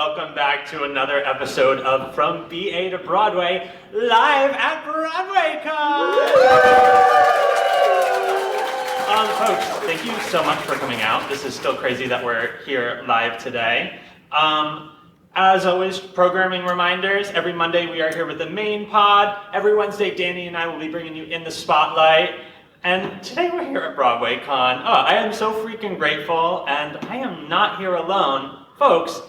welcome back to another episode of From BA to Broadway, live at BroadwayCon! Folks, thank you so much for coming out. This is still crazy that we're here live today. As always, programming reminders, every Monday we are here with the main pod. Every Wednesday, Danny and I will be bringing you In the Spotlight. And today we're here at BroadwayCon. I am so freaking grateful, and I am not here alone. Folks,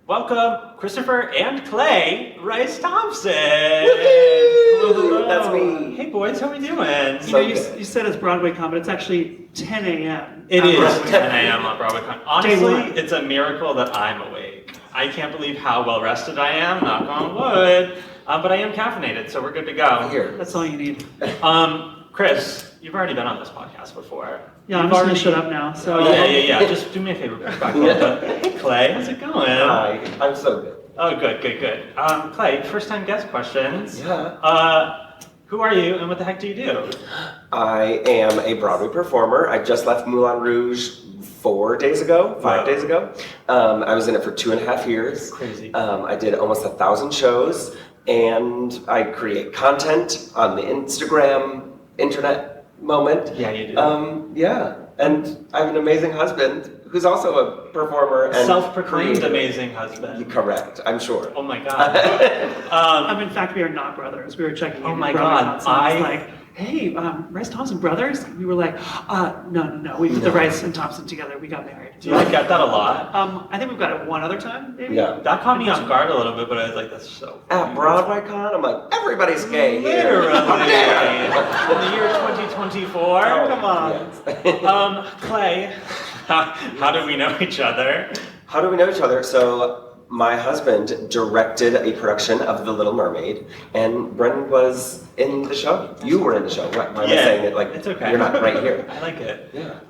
welcome Christopher and Clay Rice-Thomson. Woohoo! That's me. Hey boys, how are we doing? You said it's BroadwayCon, but it's actually 10 a.m. It is 10 a.m. on BroadwayCon. Honestly, it's a miracle that I'm awake. I can't believe how well rested I am, knock on wood. But I am caffeinated, so we're good to go. Here. That's all you need. Chris, you've already been on this podcast before. Yeah, I'm just going to shut up now. So. Yeah. Just do me a favor. Back up. Hey, Clay, how's it going? Hi, I'm so good. Oh, good. Clay, first time guest questions. Yeah. Who are you and what the heck do you do? I am a Broadway performer. I just left Moulin Rouge 5 days ago. I was in it for 2.5 years. Crazy. I did almost 1,000 shows, and I create content on the Instagram, internet moment. Yeah, you do. Yeah, and I have an amazing husband who's also a performer and self-proclaimed amazing husband. Correct, I'm sure. Oh my god. In fact, we are not brothers. We were checking in. Oh my god. I was like, hey, Rice-Thomson brothers? And we were like, no. We put the Rice and Thompson together. We got married. Do you get that a lot? I think we've got it one other time, maybe. Yeah. That caught me off guard a little bit, but I was like, that's so At BroadwayCon, I'm like, everybody's gay here. Literally. In the year 2024. Come on. Yes. Clay, how do we know each other? How do we know each other? So my husband directed a production of The Little Mermaid, and Brennan was in the show. You were in the show. Why am I saying it like it's okay. You're not right here? I like it. Yeah.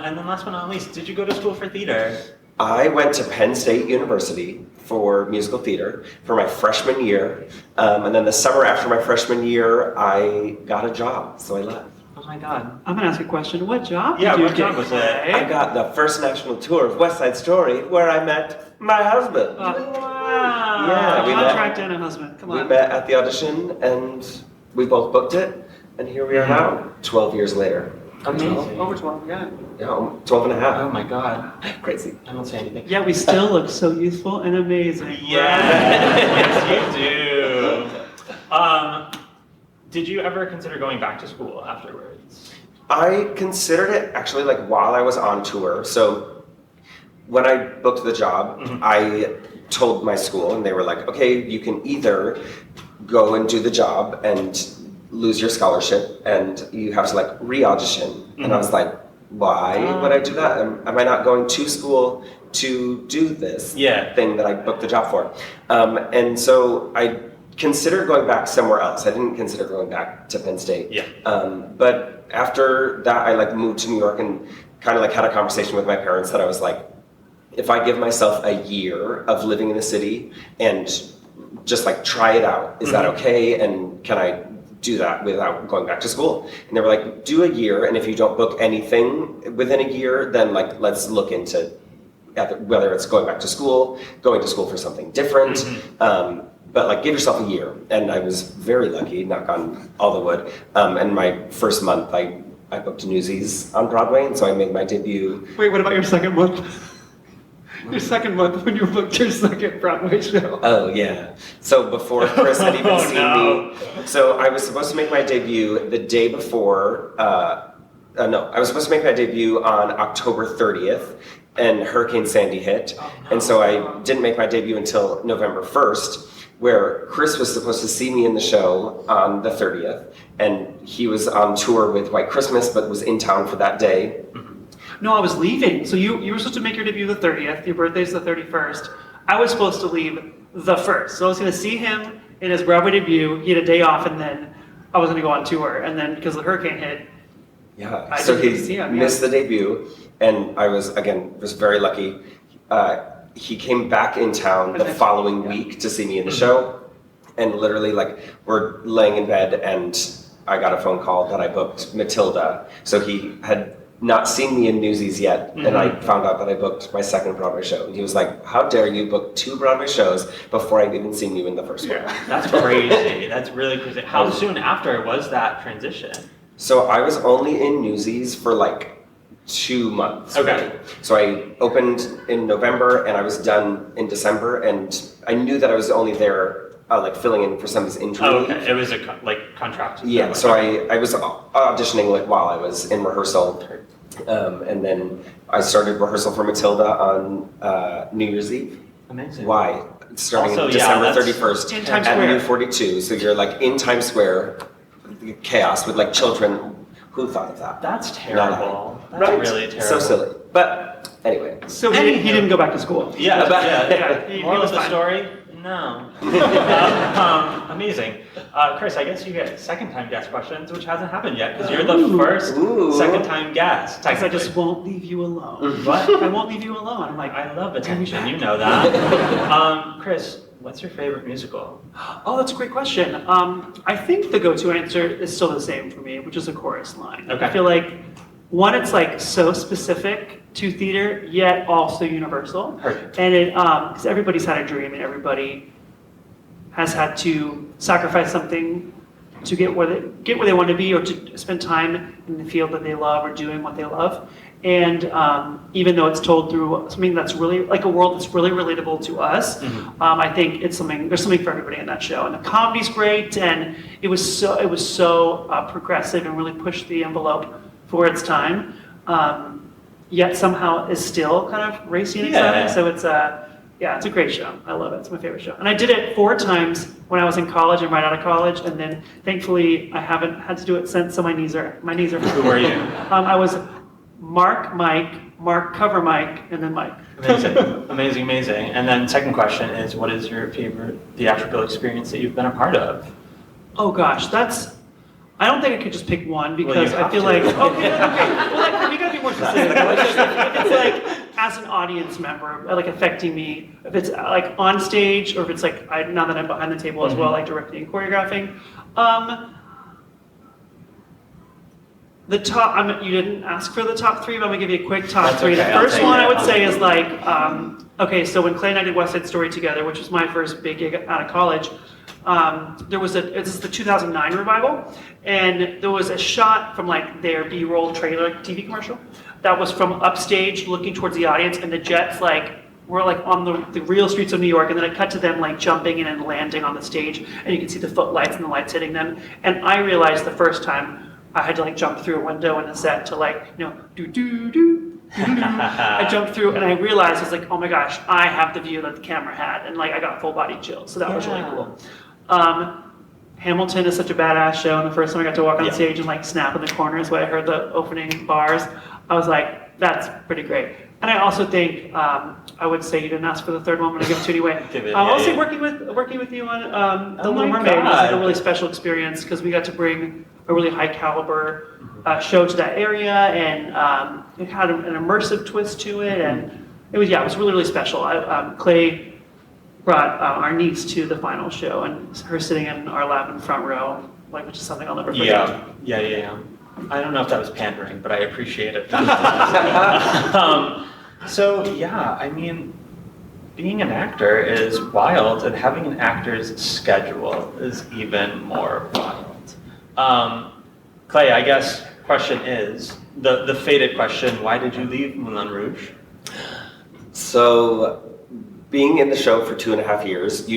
And then last but not least, did you go to school for theater? I went to Penn State University for musical theater for my freshman year, and then the summer after my freshman year, I got a job, so I left. Oh my god. I'm going to ask a question. What job Yeah, did you what job was it? I got the first national tour of West Side Story, where I met my husband. Wow. Yeah, we met. Contract and a husband. Come on. We met at the audition, and we both booked it, and here we are now, 12 years later. Amazing. Over 12, yeah. Yeah, 12 and a half. Oh my god. Crazy. I don't say anything. Yeah, we still look so youthful and amazing. Yes, you do. Did you ever consider going back to school afterwards? I considered it actually like while I was on tour. So when I booked the job, I told my school, and they were like, okay, you can either go and do the job and lose your scholarship, and you have to like re-audition. And I was like, why would I do that? Am I not going to school to do this thing that I booked the job for? And so I considered going back somewhere else. I didn't consider going back to Penn State. Yeah. But after that, I like moved to New York and kind of like had a conversation with my parents that I was like, if I give myself a year of living in the city and just like try it out, is that okay? And can I do that without going back to school? And they were like, do a year, and if you don't book anything within a year, then like let's look into whether it's going back to school, going to school for something different. But like give yourself a year. And I was very lucky, knock on all the wood. And my first month I booked Newsies on Broadway, and so I made my debut. Wait, what about your second month? Your second month when you booked your second Broadway show. Oh yeah. So before Chris had even seen me. So I was supposed to make my debut the day before, I was supposed to make my debut on October 30th, and Hurricane Sandy hit. And so I didn't make my debut until November 1st. Where Chris was supposed to see me in the show on the 30th, and he was on tour with White Christmas, but was in town for that day. No, I was leaving. So you were supposed to make your debut the 30th, your birthday's the 31st. I was supposed to leave the 1st. So I was going to see him in his Broadway debut, he had a day off, and then I was going to go on tour. And then because the hurricane hit, so he missed the debut, and I was very lucky. He came back in town the following week to see me in the show, and literally like we're laying in bed and I got a phone call that I booked Matilda. So he had not seen me in Newsies yet, and I found out that I booked my second Broadway show. And he was like, "How dare you book 2 Broadway shows before I've even seen you in the first one?" That's crazy. That's really crazy. How soon after was that transition? So I was only in Newsies for like 2 months. Okay. Really. So I opened in November and I was done in December, and I knew that I was only there like filling in for somebody's injury. Oh, okay. It was a contract. Yeah. So I was auditioning like while I was in rehearsal, and then I started rehearsal for Matilda on New Year's Eve. Amazing. Why? Starting Also, in December that's 31st in Times at Square. New 42. So you're like in Times Square, chaos with like children. Who thought of that? That's terrible. That's Right? really terrible. So silly. But anyway. So he didn't go back to school. Yeah, Yeah, he Moral was of the fine. story? No. Amazing. Chris, I guess you get second-time guest questions, which hasn't happened yet because you're the first second-time guest. Because I just won't leave you alone. What? I won't leave you alone. I'm like, I love attention. You know that. Chris, what's your favorite musical? oh, that's a great question. I think the go-to answer is still the same for me, which is a chorus line. Okay. I feel like, one, it's like so specific to theater, yet also universal. Perfect. And it, because everybody's had a dream and everybody has had to sacrifice something to get where they want to be, or to spend time in the field that they love or doing what they love. And even though it's told through something that's really like a world that's really relatable to us, I think there's something for everybody in that show. And the comedy's great, and it was so progressive and really pushed the envelope for its time. Yet somehow is still kind of racy and exciting. So it's it's a great show. I love it. It's my favorite show. And I did it 4 times when I was in college and right out of college, and then thankfully I haven't had to do it since. So my knees are. Who were you? I was Mark, cover Mike, and then Mike. Amazing. And then second question is, what is your favorite theatrical experience that you've been a part of? Oh gosh, I don't think I could just pick one because you I have feel to. like okay. Well, we gotta be more specific. If it's like as an audience member, like affecting me, if it's like on stage, or if it's like now that I'm behind the table as well, like directing and choreographing. The top, you didn't ask for the top 3, but I'm gonna give you a quick top That's 3. okay, The I'll first take one it. I would say is like, okay, so when Clay and I did West Side Story together, which was my first big gig out of college, this is the 2009 revival, and there was a shot from like their B-roll trailer TV commercial that was from upstage looking towards the audience, and the jets were like on the real streets of New York, and then I cut to them like jumping in and landing on the stage, and you can see the footlights and the lights hitting them, and I realized the first time I had to like jump through a window in a set to like, do. I jumped through and I realized I was like, oh my gosh, I have the view that the camera had, and like I got full body chills, so that was really cool. Hamilton is such a badass show, and the first time I got to walk on stage and like snap in the corners when I heard the opening bars, I was like, that's pretty great. And I also think I would say you didn't ask for the third one, but I give it to you anyway. I'll say working with you on The Little Mermaid was like a really special experience because we got to bring a really high caliber show to that area, and it had an immersive twist to it, and it was really special. Clay brought our niece to the final show, and her sitting in our lap in the front row, which is something I'll never forget. Yeah. I don't know if that was pandering, but I appreciate it. I mean, being an actor is wild, and having an actor's schedule is even more wild. Clay, I guess question is, the fated question, why did you leave Moulin Rouge? So, being in the show for 2.5 years,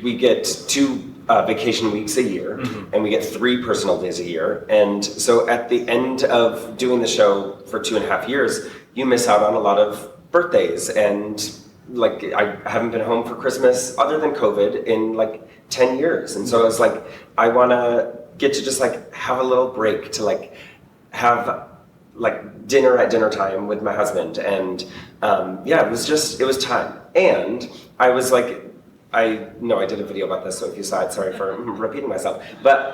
we get 2 vacation weeks a year, and we get 3 personal days a year. And so at the end of doing the show for 2.5 years, you miss out on a lot of birthdays. And like, I haven't been home for Christmas other than COVID in like 10 years. And so I was like, I want to get to just like have a little break to like have like dinner at dinner time with my husband. And it was time. And I was like, I know I did a video about this, so if you saw it, sorry for repeating myself. But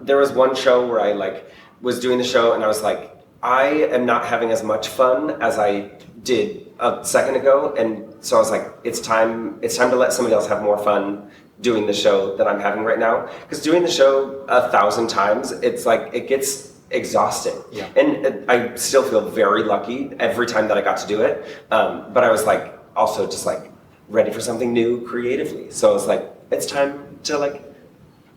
there was one show where I like was doing the show, and I was like, I am not having as much fun as I did a second ago, and so I was like, it's time to let somebody else have more fun doing the show that I'm having right now. Because doing the show 1,000 times, it's like it gets exhausting. Yeah. And I still feel very lucky every time that I got to do it. But I was like, also just like ready for something new creatively. So I was like, it's time to like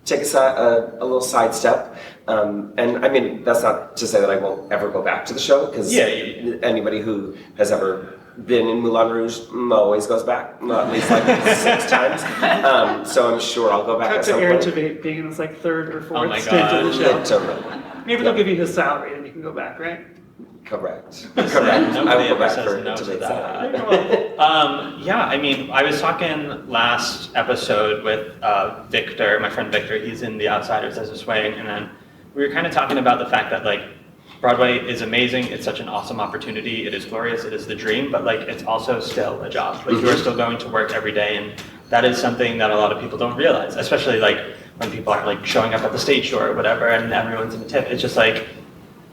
take a little sidestep. And I mean, that's not to say that I won't ever go back to the show, because anybody who has ever been in Moulin Rouge always goes back, at least like 6 times. So I'm sure I'll go back at some point. To being in this like 3rd or 4th Oh my stint of the show. Totally. Maybe they'll give you his salary and you can go back, right? Correct. Nobody I will go ever back says for no to today's that. salary. Yeah, I mean, I was talking last episode with Victor, my friend Victor. He's in The Outsiders as a swing, and then we were kind of talking about the fact that like Broadway is amazing. It's such an awesome opportunity. It is glorious. It is the dream, but like it's also still a job. Like you are still going to work every day, and that is something that a lot of people don't realize, especially like when people are like showing up at the stage show or whatever, and everyone's in the tip. It's just like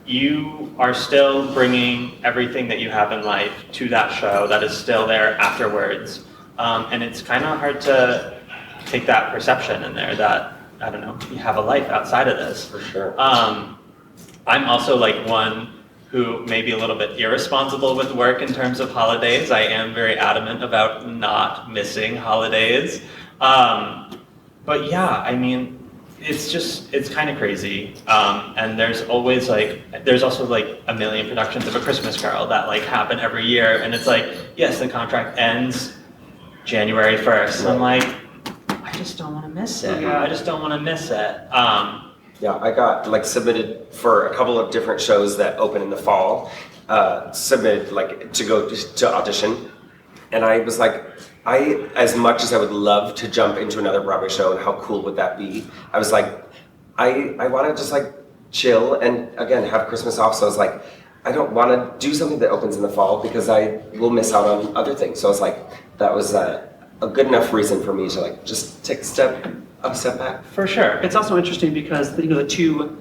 you are still bringing everything that you have in life to that show that is still there afterwards, and it's kind of hard to take that perception in there that, I don't know, you have a life outside of this. For sure. I'm also like one who may be a little bit irresponsible with work in terms of holidays. I am very adamant about not missing holidays. But yeah, I mean, it's kind of crazy. And there's also like a million productions of A Christmas Carol that like happen every year. And it's like, yes, the contract ends January 1st. I'm like, I just don't want to miss it. Yeah. I just don't want to miss it. Yeah, I got like submitted for a couple of different shows that open in the fall, submitted like to go to audition. And I was like, as much as I would love to jump into another Broadway show and how cool would that be, I was like, I want to just like chill and again, have Christmas off. So I was like, I don't want to do something that opens in the fall because I will miss out on other things. So I was like, that was a good enough reason for me to like just take a step back. For sure. It's also interesting because the 2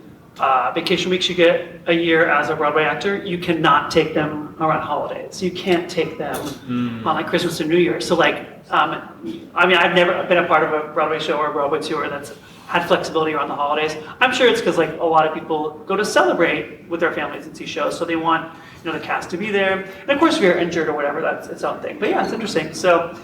vacation weeks you get a year as a Broadway actor, you cannot take them around holidays. You can't take them on like Christmas or New Year. So like, I mean, I've never been a part of a Broadway show or a Broadway tour that's had flexibility around the holidays. I'm sure it's because like a lot of people go to celebrate with their families and see shows, so they want the cast to be there. And of course, if you're injured or whatever, that's its own thing. But yeah, it's interesting. So.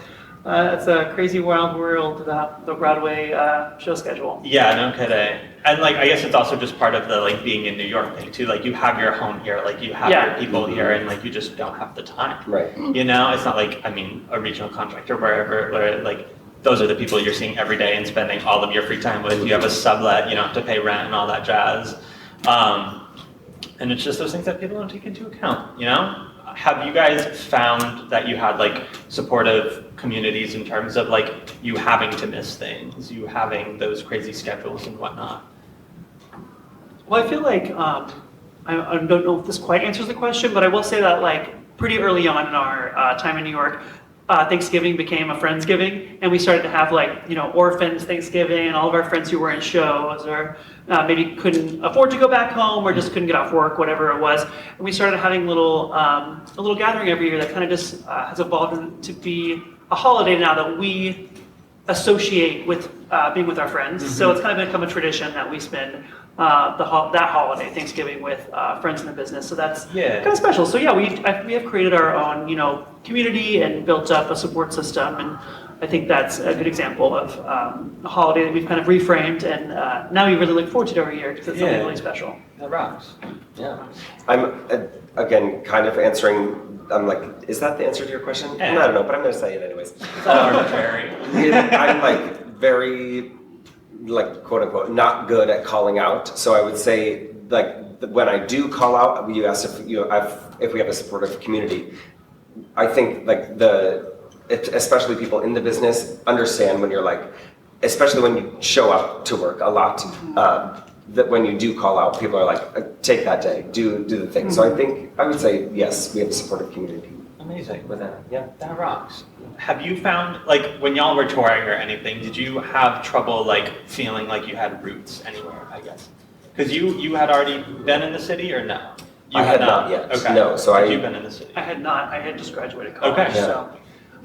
It's a crazy wild world, the Broadway show schedule. Yeah, no kidding. And like, I guess it's also just part of the like being in New York thing too. Like you have your home here, like you have your people here, and like you just don't have the time. Right. It's not like, I mean, a regional contractor wherever, where like those are the people you're seeing every day and spending all of your free time with. You have a sublet, you don't have to pay rent and all that jazz. And it's just those things that people don't take into account, Have you guys found that you had like supportive communities in terms of like you having to miss things, you having those crazy schedules and whatnot? Well, I feel like, I don't know if this quite answers the question, but I will say that like pretty early on in our time in New York, Thanksgiving became a Friendsgiving, and we started to have like, orphans Thanksgiving, and all of our friends who were in shows or maybe couldn't afford to go back home or just couldn't get off work, whatever it was. And we started having a little gathering every year that kind of just has evolved into be a holiday now that we associate with being with our friends. Mm-hmm. So it's kind of become a tradition that we spend that holiday, Thanksgiving, with friends in the business. So that's kind of special. So yeah, we have created our own, community and built up a support system, and I think that's a good example of a holiday that we've kind of reframed, and now we really look forward to it every year because it's something really special. That rocks. Yeah. I'm again kind of answering. I'm like, is that the answer to your question? Yeah. I don't know, but I'm going to say it anyways. It's all arbitrary. I'm like very, like, quote unquote, not good at calling out. So I would say, like, when I do call out, you asked if we have a supportive community. I think like especially people in the business understand when you're like, especially when you show up to work a lot. That when you do call out, people are like, take that day, do the thing. So I would say, yes, we have a supportive community. Amazing. With that, yeah. That rocks. Have you found, like, when y'all were touring or anything, did you have trouble, like, feeling like you had roots anywhere, I guess? Because you had already been in the city, or no? I had not yet. Okay. No, so You've been in the city? I had not. I had just graduated college. Okay. So,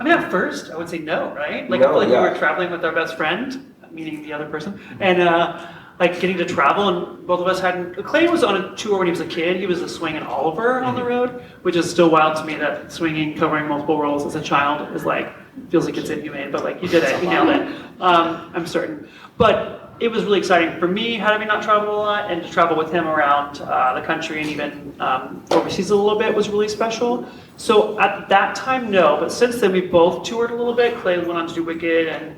I mean, at first, I would say no, right? Like, No, I feel like yeah. we were traveling with our best friend, meaning the other person, and like getting to travel, and both of us hadn't. Clay was on a tour when he was a kid. He was a swing and Oliver on the road, which is still wild to me that swinging, covering multiple roles as a child is like, feels like it's inhumane, but like you did it, you nailed it. I'm certain. But it was really exciting for me, having not traveled a lot, and to travel with him around the country and even overseas a little bit was really special. So at that time, no, but since then we both toured a little bit. Clay went on to do Wicked, and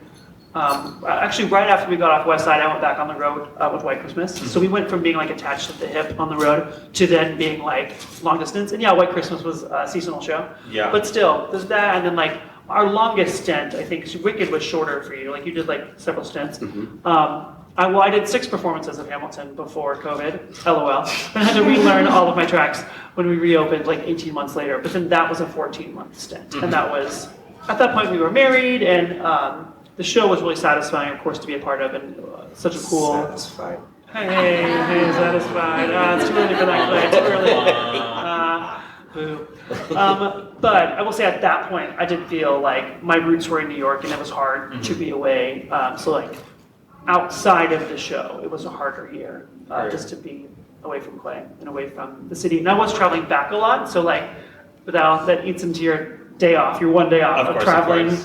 actually right after we got off West Side, I went back on the road with White Christmas. So we went from being like attached at the hip on the road to then being like long distance. And yeah, White Christmas was a seasonal show. Yeah. But still, there's that, and then like our longest stint, I think, Wicked was shorter for you. Like you did like several stints. I did 6 performances of Hamilton before COVID, LOL. And I had to relearn all of my tracks when we reopened like 18 months later. But then that was a 14-month stint. And that was, at that point we were married, and the show was really satisfying, of course, to be a part of, and such a cool... Satisfied. Hey, satisfied. It's too early for that, Clay. Too early. Boo. But I will say at that point, I did feel like my roots were in New York, and it was hard to be away. So like, outside of the show, it was a harder year just to be away from Clay and away from the city. And I was traveling back a lot, so like, without that eats into your day off, your one day off of traveling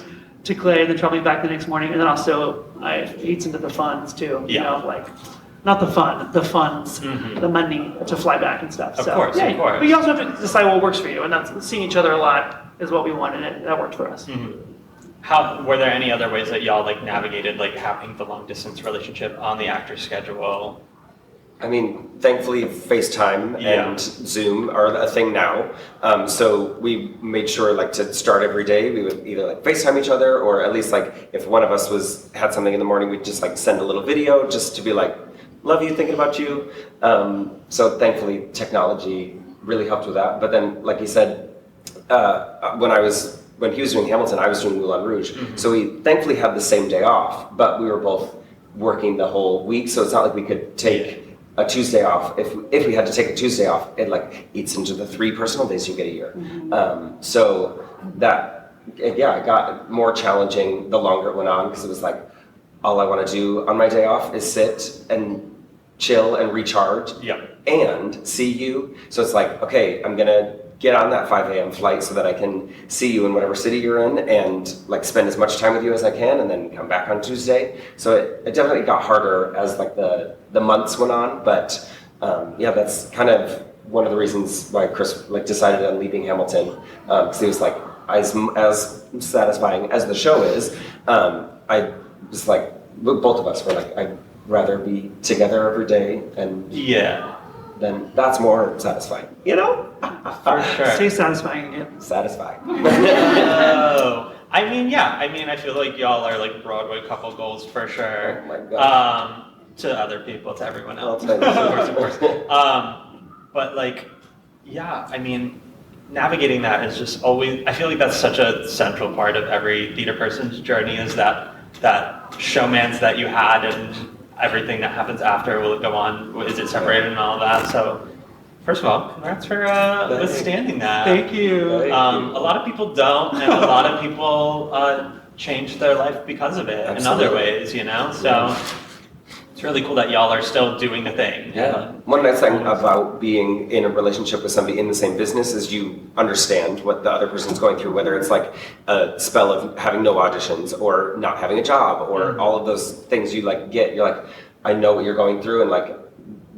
to Clay and then traveling back the next morning, and then also it eats into the funds too. You know, like, not the fun, the funds, the money to fly back and stuff. Of course. But you also have to decide what works for you, and that's seeing each other a lot is what we wanted, and that worked for us. How were there any other ways that y'all like navigated like having the long distance relationship on the actor's schedule? I mean, thankfully, FaceTime and Zoom are a thing now. So we made sure, like, to start every day, we would either like FaceTime each other, or at least like if one of us had something in the morning, we'd just like send a little video just to be like, "Love you, thinking about you." So thankfully, technology really helped with that. But then, like you said, when he was doing Hamilton, I was doing Moulin Rouge. So we thankfully had the same day off, but we were both working the whole week. So it's not like we could take a Tuesday off. If we had to take a Tuesday off, it like eats into the 3 personal days you get a year. So that, it got more challenging the longer it went on, because it was like, all I want to do on my day off is sit and chill and recharge and see you. So it's like, okay, I'm gonna get on that 5 a.m. flight so that I can see you in whatever city you're in, and like spend as much time with you as I can, and then come back on Tuesday. So it definitely got harder as like the months went on, but that's kind of one of the reasons why Chris like decided on leaving Hamilton, because he was like, as satisfying as the show is, I was like, both of us were like, I'd rather be together every day, and then that's more satisfying, you know? For sure. Stay satisfying again. Satisfying. I feel like y'all are like Broadway couple goals for sure. Oh my God. To other people, to everyone else. Of course. But like, navigating that is just always, I feel like that's such a central part of every theater person's journey, is that showmance that you had, and everything that happens after. Will it go on? Is it separated and all of that? So, first of all, congrats for withstanding that. Thank you. A lot of people don't, and a lot of people change their life because of it in other ways, you know? So it's really cool that y'all are still doing the thing. Yeah. One nice thing about being in a relationship with somebody in the same business is you understand what the other person's going through, whether it's like a spell of having no auditions, or not having a job, or all of those things you like get. You're like, I know what you're going through, and like,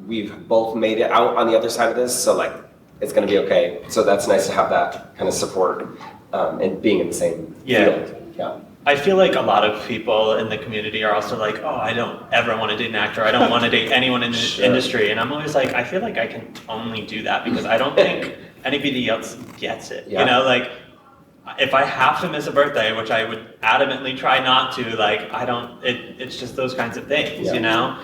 we've both made it out on the other side of this, so like, it's gonna be okay. So that's nice to have that kind of support, and being in the same field. Yeah. I feel like a lot of people in the community are also like, oh, I don't ever want to date an actor. I don't want to date anyone in the industry. And I'm always like, I feel like I can only do that because I don't think anybody else gets it. You know, like, if I have to miss a birthday, which I would adamantly try not to, like, it's just those kinds of things, you know?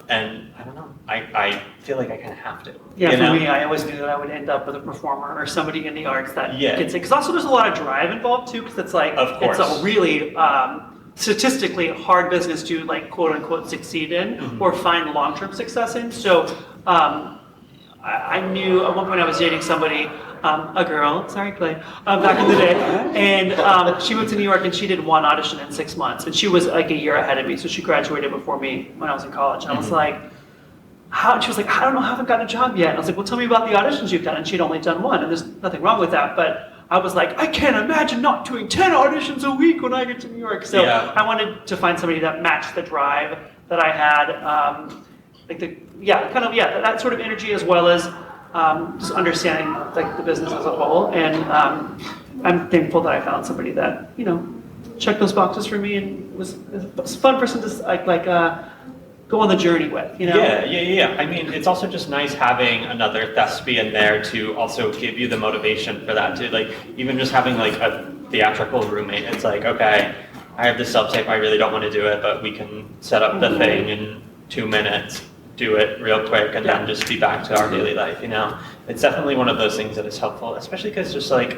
And I don't know, I feel like I kind of have to. Yeah, for me, I always knew that I would end up with a performer or somebody in the arts that gets it. Because also there's a lot of drive involved too, because it's like, it's a really statistically hard business to like quote unquote succeed in or find long-term success in. So I knew at one point I was dating somebody, a girl, sorry Clay, back in the day, and she moved to New York and she did one audition in 6 months, and she was like a year ahead of me, so she graduated before me when I was in college, and I was like, how? And she was like, I don't know, I haven't gotten a job yet. And I was like, well, tell me about the auditions you've done, and she'd only done one, and there's nothing wrong with that, but I was like, I can't imagine not doing 10 auditions a week when I get to New York. So I wanted to find somebody that matched the drive that I had, that sort of energy, as well as just understanding like the business as a whole. And I'm thankful that I found somebody that, checked those boxes for me and was a fun person to go on the journey with, Yeah. I mean, it's also just nice having another thespian there to also give you the motivation for that too. Like, even just having like a theatrical roommate, it's like, okay, I have this self-tape, I really don't want to do it, but we can set up the thing in 2 minutes, do it real quick, and then just be back to our daily life, It's definitely one of those things that is helpful, especially because just like,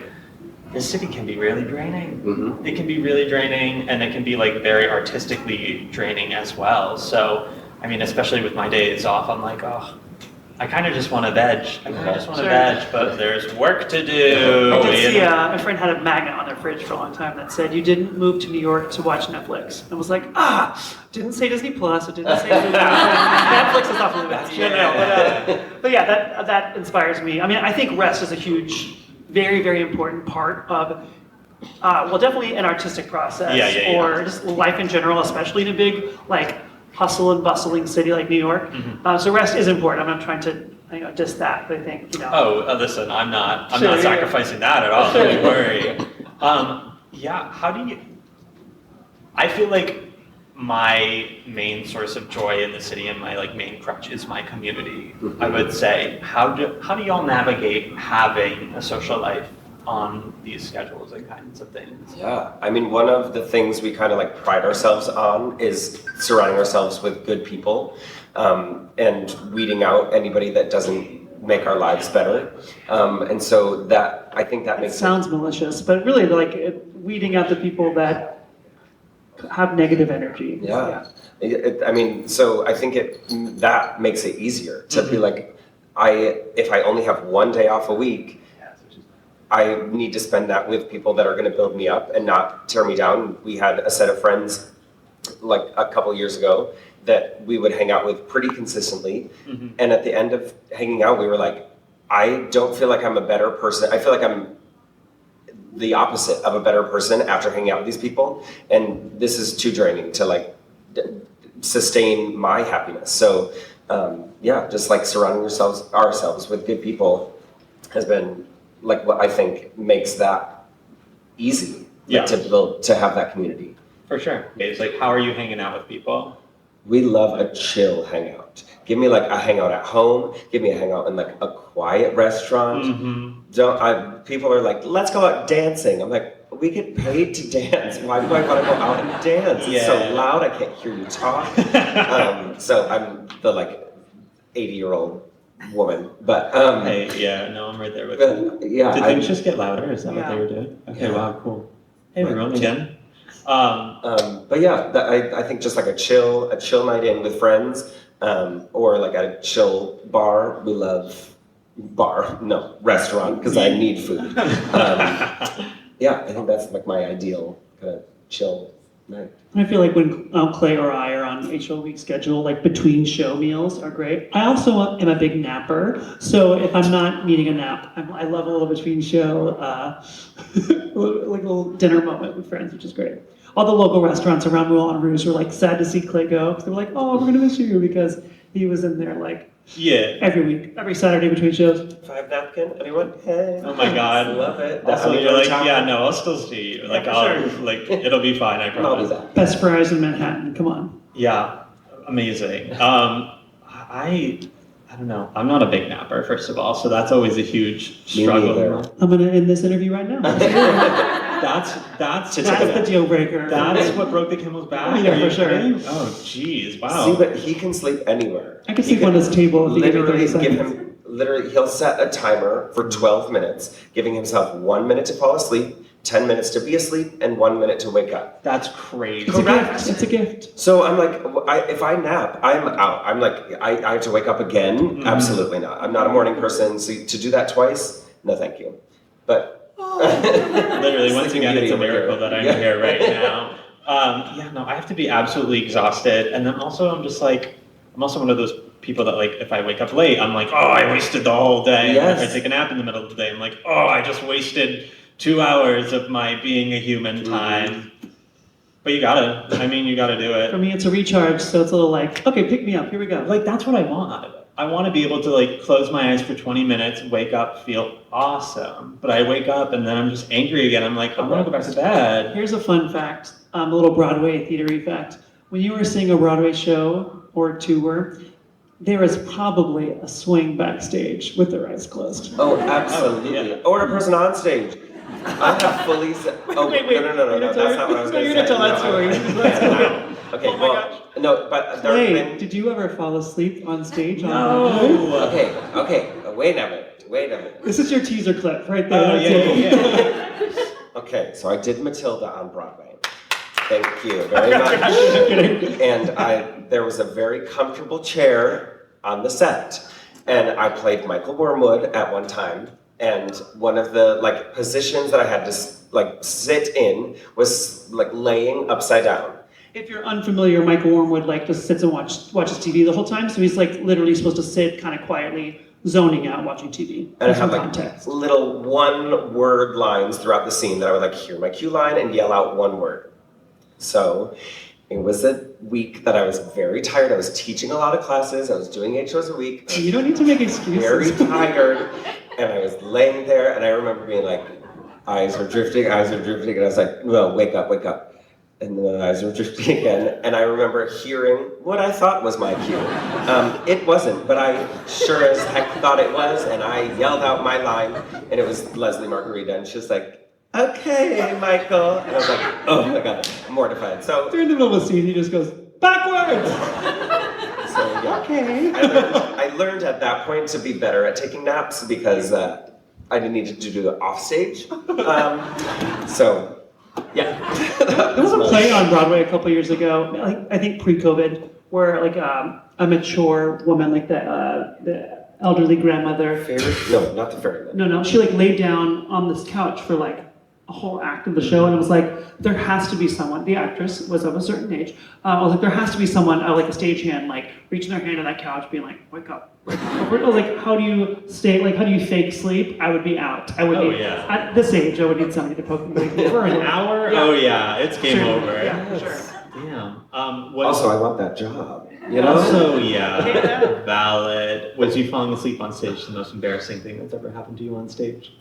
this city can be really draining. Mm-hmm. It can be really draining, and it can be like very artistically draining as well. So, I mean, especially with my days off, I'm like, oh, I kind of just want to veg. But there's work to do. I did see a friend had a magnet on their fridge for a long time that said, you didn't move to New York to watch Netflix. I was like, didn't say Disney Plus, it didn't say Netflix is off the best. But yeah, that inspires me. I mean, I think rest is a huge, very, very important part of, definitely an artistic process, or just life in general, especially in a big, hustle and bustling city like New York. Mm-hmm. So rest is important. I'm not trying to diss that, but I think, listen, I'm not sacrificing that at all. Don't worry. How do you? I feel like my main source of joy in the city and my main crutch is my community. Mm-hmm. I would say, how do y'all navigate having a social life on these schedules and kinds of things? Yeah, I mean, one of the things we kind of pride ourselves on is surrounding ourselves with good people, and weeding out anybody that doesn't make our lives better. And so that, I think that makes sounds malicious, but really weeding out the people that have negative energy. Yeah. So I think that makes it easier to be like, if I only have one day off a week, I need to spend that with people that are going to build me up and not tear me down. We had a set of friends a couple years ago that we would hang out with pretty consistently. Mm-hmm. And at the end of hanging out, we were like, I don't feel like I'm a better person. I feel like I'm the opposite of a better person after hanging out with these people. And this is too draining to sustain my happiness. So just surrounding ourselves with good people has been what I think makes that easy to have that community. For sure. It's how are you hanging out with people? We love a chill hangout. Give me a hangout at home. Give me a hangout in a quiet restaurant. Mm-hmm. People are let's go out dancing. I'm like, we get paid to dance. Why do I want to go out and dance? It's so loud, I can't hear you talk. So I'm the 80-year-old woman, but I'm right there with you. Yeah, did things just get louder? Is that what they were doing? Okay, wow, cool. Hey, everyone, again. I think just a chill night in with friends, or at a chill bar. We love restaurant because I need food. I think that's my ideal kind of chill night. I feel like when Clay or I are on HO week schedule, between show meals are great. I also am a big napper, so if I'm not needing a nap, I love a little between show, a little dinner moment with friends, which is great. All the local restaurants around Moulin Rouge were sad to see Clay go, because they were like, oh, we're gonna miss you, because he was in there every week, every Saturday between shows. 5 napkin, anyone? Hey. Oh my God, love it. Also, you're I'll still see you. It'll be fine, I promise. I'll do that. Best fries in Manhattan, come on. Yeah, amazing. I don't know. I'm not a big napper, first of all, so that's always a huge struggle. I'm gonna end this interview right now. That's the deal breaker. That's what broke the camel's back. Yeah, for sure. Oh, jeez, wow. See, but he can sleep anywhere. I can sleep on his table if he gives me 30 seconds. He'll set a timer for 12 minutes, giving himself 1 minute to fall asleep, 10 minutes to be asleep, and 1 minute to wake up. That's crazy. It's a gift. So I'm if I nap, I'm out. I have to wake up again? Mm-hmm. Absolutely not. I'm not a morning person, so to do that twice, no thank you. But Literally, once Sleeping again, it's Beauty a over miracle here. that I'm Yeah. here right now. I have to be absolutely exhausted, and then also I'm also one of those people that like, if I wake up late, I'm like, oh, I wasted the whole day. Yes. And if I take a nap in the middle of the day, I'm like, oh, I just wasted 2 hours of my being a human time. But you gotta do For it. me, it's a recharge, so it's a little like, okay, pick me up, here we go. Like, that's what I want. I want to be able to like close my eyes for 20 minutes, wake up, feel awesome. But I wake up and then I'm just angry again. I'm like, I want to go back to bed. Here's a fun fact, a little Broadway theatery fact. When you were seeing a Broadway show or tour, there is probably a swing backstage with their eyes closed. Oh, absolutely. Oh, yeah. Or a person on stage. I have fully said. Oh, Wait, no. That's not what I was going to say. You're gonna tell that story. Let's go. Okay, Oh my well, gosh. no, but there have Hey, been. did you ever fall asleep on stage? No. Okay, wait a minute. This is your teaser clip right there. Oh, That's it. yeah. Okay, so I did Matilda on Broadway. Thank you very much. And there was a very comfortable chair on the set, and I played Michael Wormwood at one time. And one of the like positions that I had to like sit in was like laying upside down. If you're unfamiliar, Michael Wormwood like just sits and watches TV the whole time, so he's like literally supposed to sit kind of quietly, zoning out, watching TV. And I For had like context. little one-word lines throughout the scene that I would like hear my cue line and yell out one word. So it was a week that I was very tired. I was teaching a lot of classes. I was doing 8 shows a week. You don't need to make Very excuses. tired. And I was laying there, and I remember being like, eyes are drifting, and I was like, no, wake up. And then the eyes were drifting again, and I remember hearing what I thought was my cue. It wasn't, but I sure as heck thought it was, and I yelled out my line, and it was Leslie Margarita, and she was like, okay, Michael. And I was like, oh my God, I'm mortified. So, During the middle of a scene, he just goes, backwards! so yeah. Okay. I learned at that point to be better at taking naps because I didn't need to do it off stage. So, yeah. There was a play on Broadway a couple years ago, like I think pre-COVID, where like a mature woman, like the elderly grandmother. No, not the ferryman. No, she like laid down on this couch for like a whole act of the show, and it was like there has to be someone. The actress was of a certain age. I was like, there has to be someone, like a stagehand, like reaching their hand on that couch, being like, wake up. I was like, how do you fake sleep? I would be out. I would Oh, need, yeah. At this age, I would need somebody to poke me For an hour? Yeah. Oh yeah, it's game Sure. over. Yeah, sure. Damn. Also, I want that job. You know? Also, yeah, valid. Was you falling asleep on stage the most embarrassing thing that's ever happened to you on stage?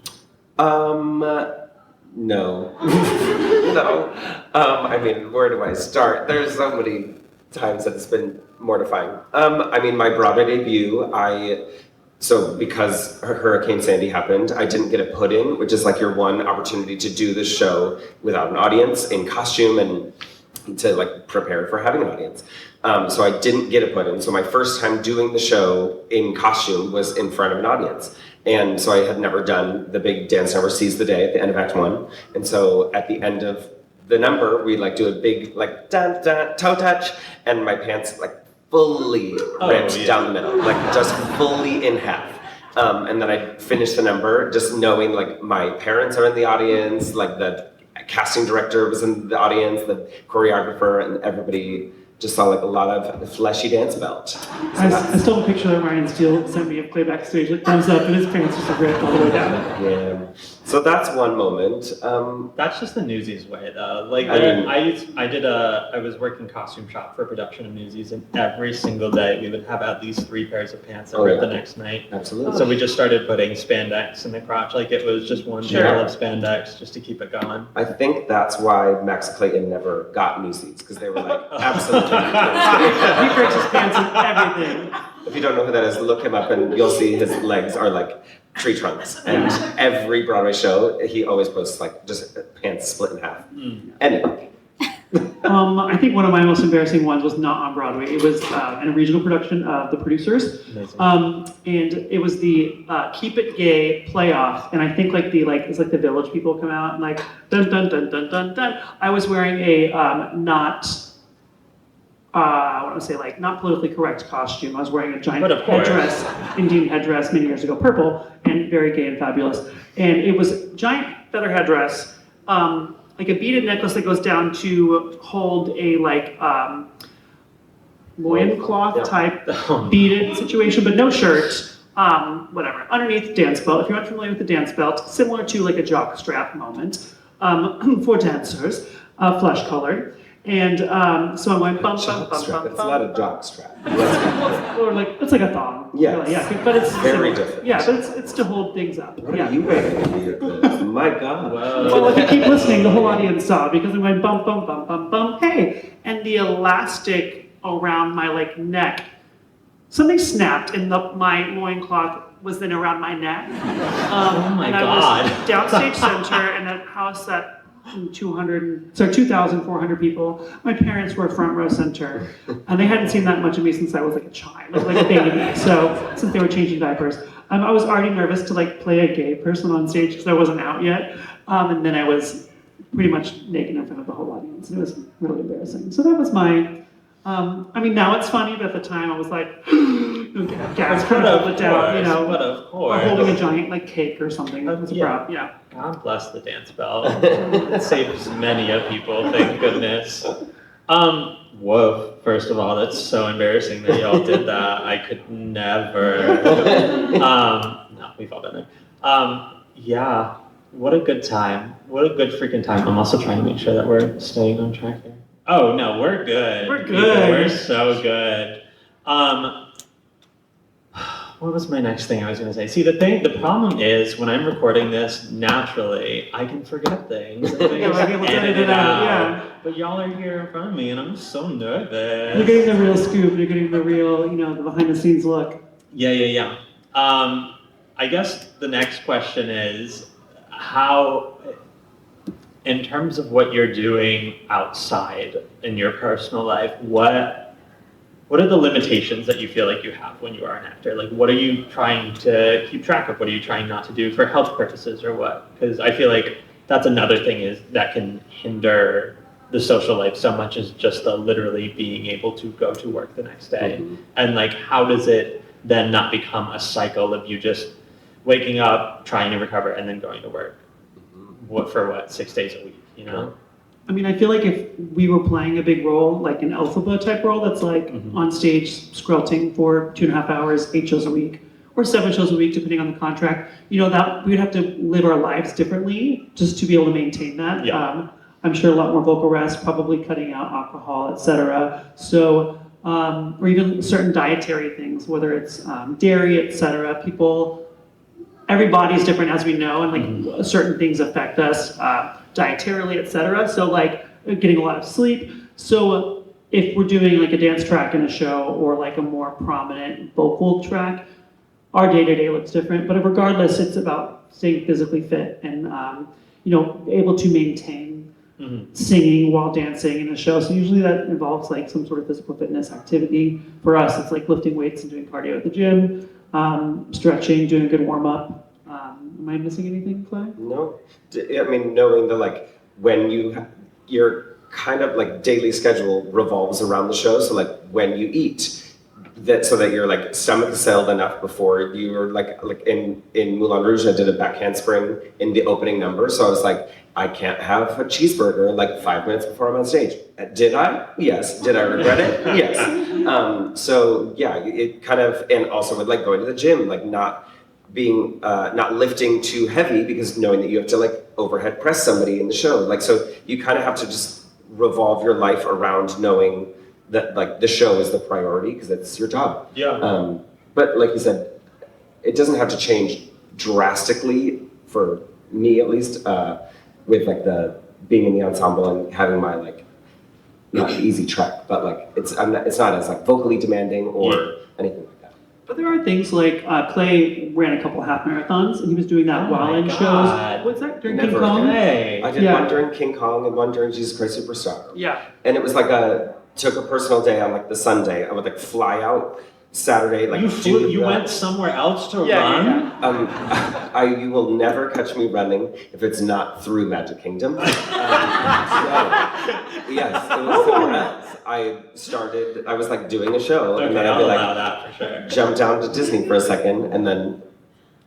No. No. I mean, where do I start? There's so many times that it's been mortifying. I mean, my Broadway debut, so because Hurricane Sandy happened, I didn't get a put-in, which is like your one opportunity to do the show without an audience, in costume, and to like prepare for having an audience. So I didn't get a put-in. So my first time doing the show in costume was in front of an audience. And so I had never done the big dance number, Seize the Day, at the end of Act 1. And so at the end of the number, we like do a big like dun, dun, toe touch, and my pants like fully ripped down the middle, like just fully in half. And then I finished the number just knowing like my parents are in the audience, like the casting director was in the audience, the choreographer, and everybody just saw like a lot of fleshy dance belt. So I still picture that Ryan Steele sent me a play backstage, like thumbs up, and his pants just like ripped all the way down. yeah. So that's one moment. That's just the Newsies way, though. Like, I mean- I was working costume shop for a production of Newsies, and every single day we would have at least 3 pairs of pants that Oh, were yeah. the next night. Absolutely. So we just started putting spandex in the crotch, like it was just one Sure. ball of spandex just to keep it going. I think that's why Max Clayton never got new seats, because they were like, absolutely. He breaks his pants and everything. If you don't know who that is, look him up and you'll see his legs are like tree trunks. And every Broadway show, he always posts like just pants split in half. Anyway. I think one of my most embarrassing ones was not on Broadway. It was in a regional production of The Producers, Amazing. and it was the Keep It Gay playoff. And I think it's like the Village people come out and like dun dun dun dun dun dun. I was wearing a not I want to say like not politically correct costume. I was wearing a giant But of course. headdress, Indian headdress many years ago, purple, and very gay and fabulous. And it was giant feather headdress, like a beaded necklace that goes down to hold a like loincloth type beaded situation, but no shirt. Whatever. Underneath dance belt. If you're not familiar with the dance belt, similar to like a jock strap moment for dancers, flesh colored. And so I went bump, bump, bump, bump, It's not a jock strap. or like it's like a thong. Yes. Really, yeah, but it's Very different. Yeah, but it's to hold things up. What yeah. are you wearing to your clothes? My God. Well, if you keep listening, the whole audience saw because I went bump, bump, bump, bump, bump. Hey, and the elastic around my like neck, something snapped, and my loincloth was then around my neck. Oh my and I God. was downstage center in a house that 2,400 people. My parents were front row center, and they hadn't seen that much of me since I was like a child, like a baby. So since they were changing diapers, I was already nervous to like play a gay person on stage because I wasn't out yet, and then I was pretty much naked in front of the whole audience. It was really embarrassing. So that was my. I mean, now it's funny, but at the time I was like, gas kind of hold it down, you know, but of course. or holding a giant like cake or something. That was a prop, yeah. God bless the dance bell. It saves many of people, thank goodness. Whoa, first of all, that's so embarrassing that y'all did that. I could never. No, we've all been there. Yeah, what a good time. What a good freaking time. I'm also trying to make sure that we're staying on track here. Oh, no, we're good. We're good. We're so good. What was my next thing I was going to say? See, the problem is when I'm recording this, naturally, I can forget things. And I Yeah, like able to edit it out, yeah. But y'all are here in front of me, and I'm so nervous. You're getting the real scoop. You're getting the real, the behind-the-scenes look. Yeah. I guess the next question is how, in terms of what you're doing outside in your personal life, what are the limitations that you feel like you have when you are an actor? Like, what are you trying to keep track of? What are you trying not to do for health purposes or what? Because I feel like that's another thing is that can hinder the social life so much as just the literally being able to go to work the next day. Mm-hmm. And like, how does it then not become a cycle of you just waking up, trying to recover, and then going to work? For 6 days a week, you know? I mean, I feel like if we were playing a big role, like an Elphaba type role that's like on stage squelting for 2.5 hours, 8 shows a week, or 7 shows a week, depending on the contract, that we would have to live our lives differently just to be able to maintain that. Yeah. I'm sure a lot more vocal rest, probably cutting out alcohol, etc. So, or even certain dietary things, whether it's dairy, etc. Everybody is different, as we know, and like certain things affect us dietarily, etc. So like getting a lot of sleep. So if we're doing like a dance track in a show or like a more prominent vocal track, our day-to-day looks different. But regardless, it's about staying physically fit and able to maintain singing while dancing in a show. So usually that involves like some sort of physical fitness activity. For us, it's like lifting weights and doing cardio at the gym. Stretching, doing a good warm up. Am I missing anything, Clay? No, I mean knowing that like when your kind of like daily schedule revolves around the show. So like when you eat, so that your like stomach is settled enough before you're like in Moulin Rouge, I did a back handspring in the opening number. So I was like, I can't have a cheeseburger like 5 minutes before I'm on stage. Did I? Yes. Did I regret it? Yes. So yeah, it kind of, and also with like going to the gym, like not lifting too heavy because knowing that you have to like overhead press somebody in the show. Like, so you kind of have to just revolve your life around knowing that like the show is the priority because it's your job. Yeah. But like you said, it doesn't have to change drastically for me at least, with like the being in the ensemble and having my like not easy track, but like it's not as like vocally demanding or anything like that. But there are things like Clay ran a couple of half marathons and he was doing that while in shows. What's that during King Kong? Hey. I did one during King Kong and one during Jesus Christ Superstar. Yeah. And it was like took a personal day on like the Sunday. I would like fly out Saturday, like You went somewhere else to run? You will never catch me running if it's not through Magic Kingdom. Yes, it was somewhere else. I was like doing a show, and then I'd be allow that for sure. jump down to Disney for a second, and then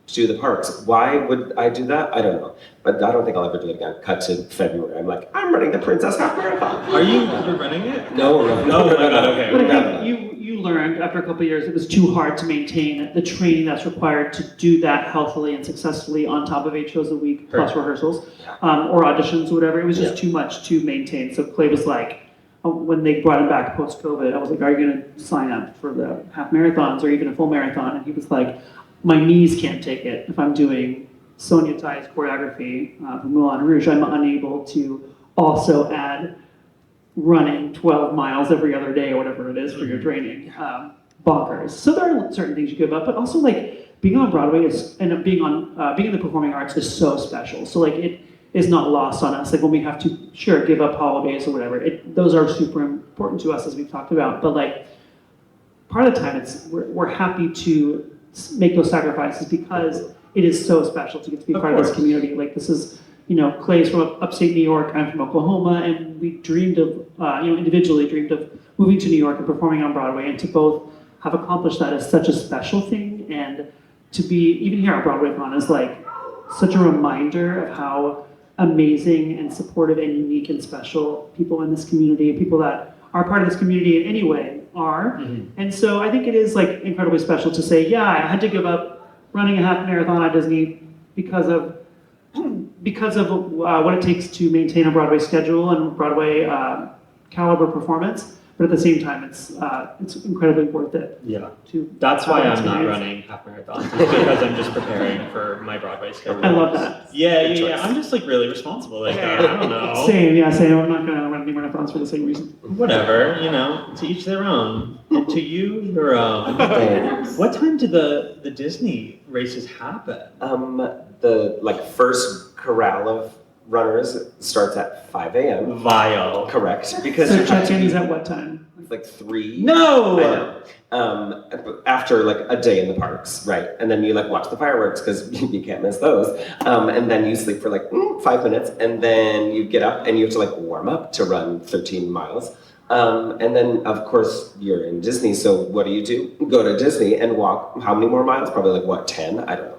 do the parks. Why would I do that? I don't know. But I don't think I'll ever do it again. Cut to February. I'm like, I'm running the Princess Half Marathon. Are you running it? No. Okay. But I think you learned after a couple of years it was too hard to maintain the training that's required to do that healthily and successfully on top of 8 shows a week plus rehearsals or auditions or whatever. It was just too much to maintain. So Clay was like, when they brought him back post-COVID, I was like, are you going to sign up for the half marathons or even a full marathon? And he was like, my knees can't take it. If I'm doing Sonia Tai's choreography for Moulin Rouge, I'm unable to also add running 12 miles every other day or whatever it is for your training. Bonkers. So there are certain things you give up, but also like being on Broadway being in the performing arts is so special. So like it is not lost on us. Like when we have to give up holidays or whatever, those are super important to us as we've talked about. But like part of the time we're happy to make those sacrifices because it is so special to get to be part of this community. Like this is, Clay's from upstate New York, I'm from Oklahoma, and we dreamed of, individually dreamed of moving to New York and performing on Broadway, and to both have accomplished that is such a special thing, and to be, even here at BroadwayCon is like such a reminder of how amazing and supportive and unique and special people in this community, people that are part of this community in any way are. And so I think it is like incredibly special to say, yeah, I had to give up running a half marathon at Disney because of what it takes to maintain a Broadway schedule and Broadway caliber performance. But at the same time, it's incredibly worth it. Yeah. That's why I'm not running half marathons. It's because I'm just preparing for my Broadway schedule. I love that. Yeah. I'm just like really responsible like that. I don't know. Same. I'm not gonna run any marathons for the same reason. Whatever, to each their own. And to you, your own. What time do the Disney races happen? The first corral of runners starts at 5 a.m. Vile. Correct. Because so check-in is at what time? Like 3. No! I know. After like a day in the parks, right? And then you watch the fireworks because you can't miss those. And then you sleep for 5 minutes, and then you get up and you have to warm up to run 13 miles. And then of course you're in Disney, so what do? Go to Disney and walk how many more miles? Probably 10? I don't know.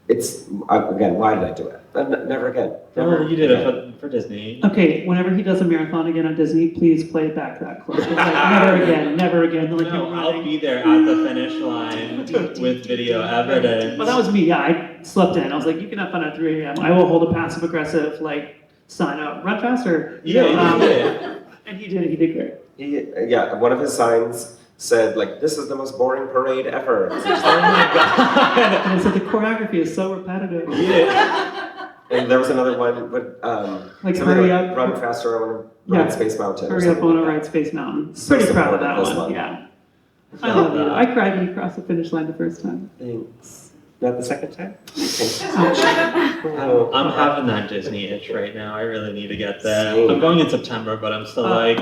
It's, again, why did I do it? Never again. Never. You did it for Disney. Okay, whenever he does a marathon again on Disney, please play it back that close. Never again. No, I'll be there at the finish line with video evidence. Well, that was me. Yeah, I slept in. I was like, you can have fun at 3 a.m. I will hold a passive aggressive sign up. Run faster. Yeah, you did. And he did great. One of his signs said this is the most boring parade ever. Oh my god! And it said the choreography is so repetitive. Yeah. And there was another one, but hurry up, run faster, I want to ride Space Mountain. Hurry up, I want to ride Space Mountain. Pretty proud of that one. Yeah. I love that. I cried when he crossed the finish line the first time. Thanks. Not the second time? I'm having that Disney itch right now. I really need to get there. Same. I'm going in September, but I'm still the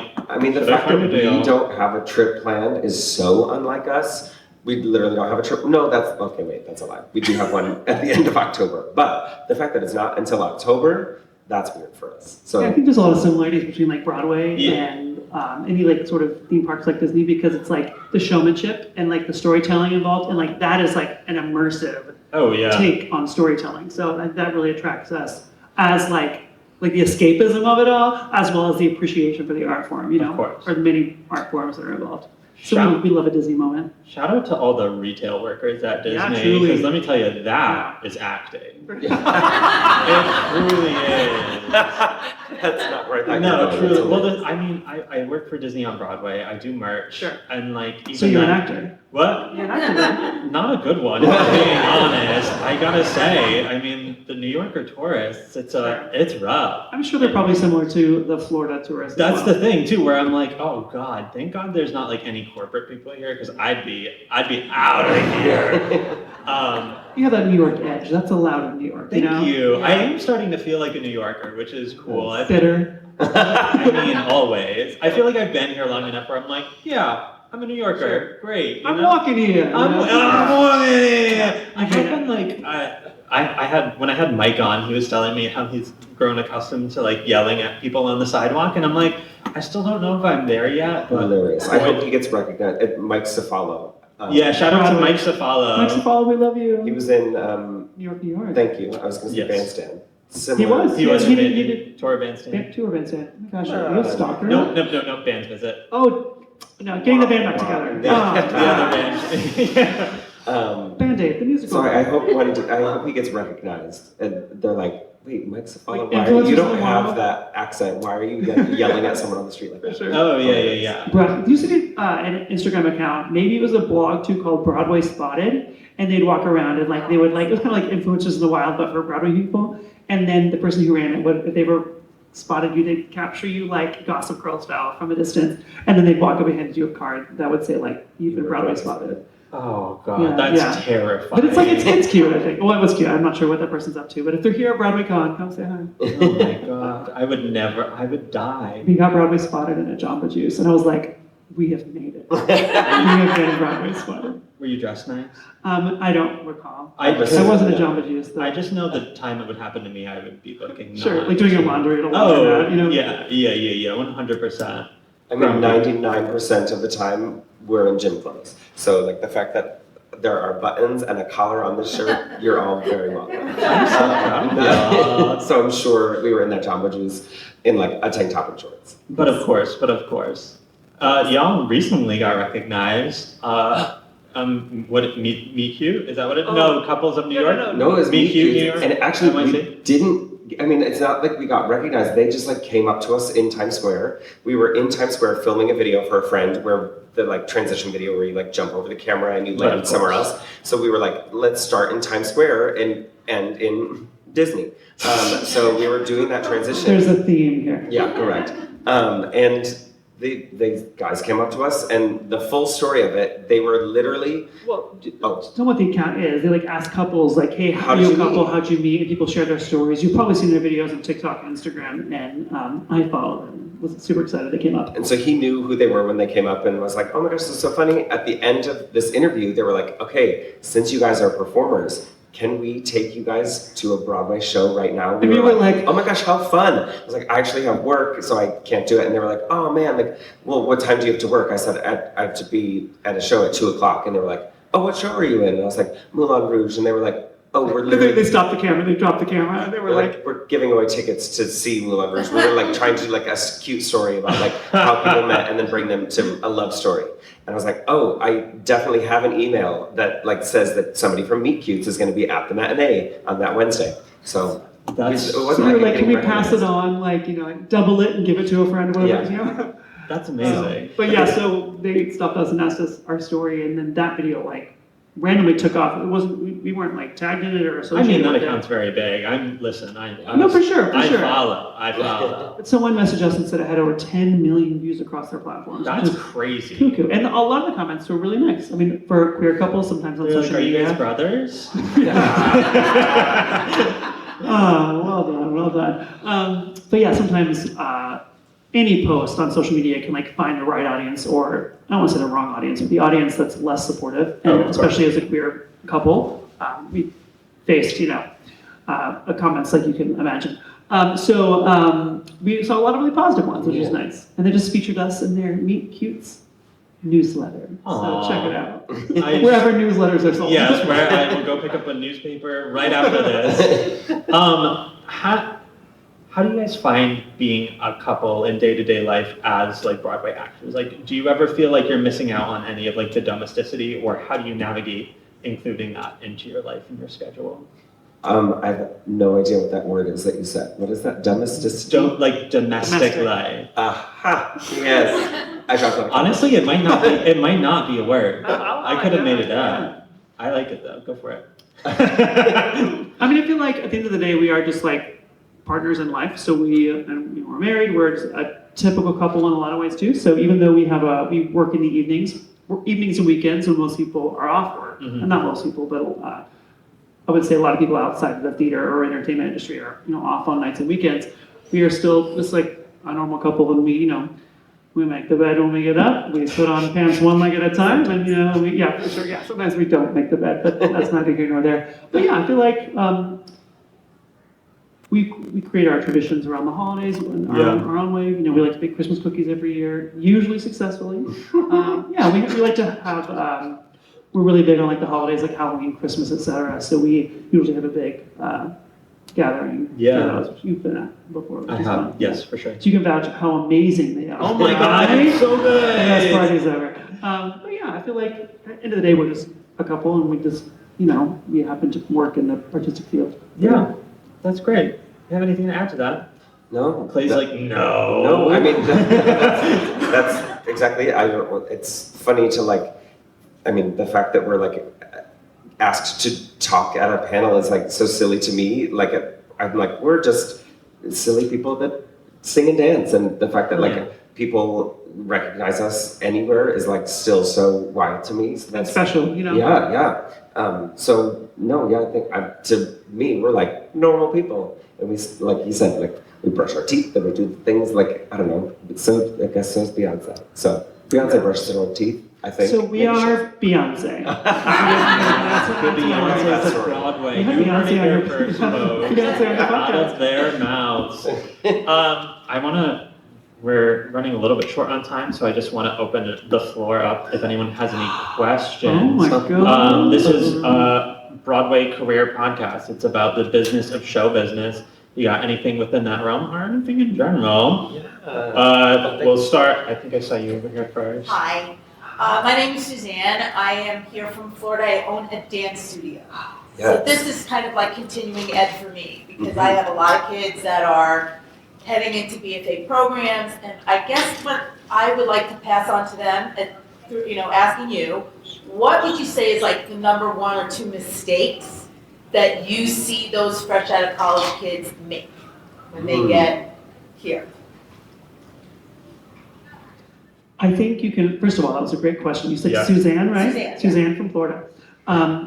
fact that we don't have a trip planned is so unlike us. We literally don't have a trip. No, that's a lie. We do have one at the end of October. But the fact that it's not until October, that's weird for us. So I think there's a lot of similarities between Broadway and any sort of theme parks like Disney, because it's the showmanship and the storytelling involved, and that is an immersive take on storytelling. So that really attracts us as the escapism of it all, as well as the appreciation for the art form, of course, or the many art forms that are involved. So we love a Disney moment. Shout out to all the retail workers at Disney, because let me tell you, that is acting. It truly is. That's not right. No, truly. Well, I work for Disney on Broadway. I do merch. Sure. And even so you're an actor? What? You're an actor. Not a good one, if I'm being honest. I gotta say, the New Yorker tourists, it's rough. I'm sure they're probably similar to the Florida tourists. That's the thing too, where I'm oh God, thank God there's not any corporate people here, because I'd be out of here. You have that New York edge. That's allowed in New York. Thank you. Yeah. I am starting to feel like a New Yorker, which is cool. Bitter. Always. I feel like I've been here long enough where I'm I'm a New Yorker. Great. You I'm know? walking here. I'm walking here. I Okay. have been like, I had, when I had Mike on, he was telling me how he's grown accustomed to like yelling at people on the sidewalk, and I'm like, I still don't know if I'm there yet, but. Hilarious. I hope he gets recognized. Mike Stefanik. Yeah, shout out to Broadway. Mike Cefalu. Mike Cefalu, we love you. He was in, New York, New York. thank you, I was going to say Yes. Bandstand. He Similar. was. He was He in did tour bandstand. tour bandstand. Oh my gosh, are you a stalker? No, band's visit. Oh, no, getting the band back together. Yeah. Oh, The other band. Yeah. Band-Aid, the musical. So I hope he gets recognized. And they're like, wait, Mike Cefalu, Like, why influencers you in don't the have world? that accent? Why are you yelling at someone on the street like that? Sure. Oh, yeah. There used to be an Instagram account, maybe it was a blog too, called Broadway Spotted, and they'd walk around and like they would like, it was kind of like Influencers in the Wild, but for Broadway people. And then the person who ran it would, if they were spotted you, they'd capture you like Gossip Girl style from a distance, and then they'd walk up and hand you a card that would say like, you've been Broadway spotted. Oh, God, Yeah, that's yeah. terrifying. But it's like, it's cute, I think. Well, it was cute. I'm not sure what that person's up to, but if they're here at BroadwayCon, come say hi. Oh, my God. I would die. We got Broadway spotted in a Jamba Juice, and I was like, we have made it. We have been Broadway spotted. Were you dressed nice? I don't recall. I I wasn't a Jamba Juice, though. I just know the time it would happen to me, I would be looking. Sure, not- like doing your laundry at a Oh, laundromat, you know? yeah, 100%. I mean, 99% of the time we're in gym clothes. So like the fact that there are buttons and a collar on the shirt, you're all very welcome. So I'm sure we were in that Jamba Juice in like a tank top and shorts. But of course. Y'all recently got recognized. Meet Cute? Is that what it? Oh. No, Couples of New York. No, it was Meet Meet Cute, Cute. New York. And actually, we NYC? didn't. I mean, it's not like we got recognized. They just like came up to us in Times Square. We were in Times Square filming a video for a friend, where the like transition video where you like jump over the camera and you Right, land of somewhere course. else. So we were like, let's start in Times Square and in Disney. So we were doing that transition. There's a theme here. Yeah, correct. And the guys came up to us, and the full story of it, they were literally, Well, oh, tell them what the account is. They like ask couples, like, hey, how How are did you a you couple? meet? How'd you meet? And people share their stories. You've probably seen their videos on TikTok and Instagram, and I followed them. Was super excited they came up. and so he knew who they were when they came up and was like, oh my gosh, this is so funny. At the end of this interview, they were like, okay, since you guys are performers, can we take you guys to a Broadway show right now? And we were like, oh my gosh, how fun. I was like, I actually have work, so I can't do it. And they were like, oh man, like, well, what time do you have to work? I said, I have to be at a show at 2:00. And they were like, oh, what show are you in? And I was like, Moulin Rouge. And they were like, oh, we're they literally, stopped the camera. They dropped the camera, and they were like, we're giving away tickets to see Moulin Rouge. We were like trying to do like a cute story about like how people met and then bring them to a love story. And I was like, oh, I definitely have an email that like says that somebody from Meet Cutes is going to be at the matinee on that Wednesday. So That's- it so wasn't we were like like, can we getting pass it on? Like, you know, like double it and give it to a friend or whatever. Yeah. You know? That's amazing. But yeah, so they stopped us and asked us our story, and then that video like randomly took off. It wasn't we weren't like tagged in it or I associated mean, that with it. account's very big. I No, for sure. I follow. But someone messaged us and said it had over 10 million views across their platforms. That's which is crazy. cuckoo. And a lot of the comments were really nice. I mean, for queer couples, sometimes on They're like, social are you media. guys brothers? Oh, well done. But yeah, sometimes any post on social media can like find the right audience, or I don't want to say the wrong audience, but the audience that's less supportive. And Oh, of especially as a queer couple, we faced, comments like you can imagine. So we saw a lot of really positive ones, which is Yeah. nice. And they just featured us in their Meet Cutes newsletter. Aw. So check it out. I- Wherever newsletters are sold. Yes, where I will go pick up a newspaper right after this. How do you guys find being a couple in day-to-day life as like Broadway actors? Like, do you ever feel like you're missing out on any of like the domesticity, or how do you navigate including that into your life and your schedule? I have no idea what that word is that you said. What is that? Domesticity? Like domestic Domestic. life. Aha! Yes. I dropped that. Honestly, it might not be. It might not be a word. I I could have like made that. it up. I like it though. Go for it. I mean, I feel like at the end of the day, we are just like partners in life. So we're married. We're just a typical couple in a lot of ways too. So even though we work in the evenings and weekends when most people are off work, Mhm. and not most people, but I would say a lot of people outside of the theater or entertainment industry are off on nights and weekends. We are still just like a normal couple, and we We make the bed when we get up. We put on pants one leg at a time, and for sure, yeah. Sometimes we don't make the bed, but that's neither here nor there. But yeah, I feel like we create our traditions around the holidays in our own way. We like to bake Christmas cookies every year, usually successfully. We like to have. We're really big on like the holidays, like Halloween, Christmas, etc. So we usually have a big gathering. Which you've been at before. I have, yes, for sure. So you can vouch how amazing they are. Oh my God, it's so good! The best parties ever. But yeah, I feel like at the end of the day, we're just a couple, and we just, we happen to work in the artistic field. Yeah, that's great. You have anything to add to that? No. Clay's like, no. No, I mean, that's exactly it. It's funny to the fact that we're asked to talk at a panel is so silly to me. I'm like, we're just silly people that sing and dance, and the fact that people recognize us anywhere is still so wild to me. So that's special, Yeah. I think to me we're normal people, and we, like you said, we brush our teeth and we do things I don't know. So I guess so is Beyonce. So Beyonce brushes her own teeth, I think. So we are Beyonce. Beyonce is Broadway. You heard it here first, folks. Out of their mouths. We're running a little bit short on time, so I just want to open the floor up if anyone has any questions. Oh my God. This is a Broadway career podcast. It's about the business of show business. You got anything within that realm or anything in general? We'll start. I think I saw you over here first. Hi, my name is Suzanne. I am here from Florida. I own a dance studio. Yes. So this is kind of like continuing ed for me because I have a lot of kids that are heading into BFA programs, and I guess what I would like to pass on to them, asking you, what would you say is the number one or two mistakes that you see those fresh out of college kids make when they get here? I think you can, first of all, that was a great question. You said Suzanne, right? Suzanne from Florida.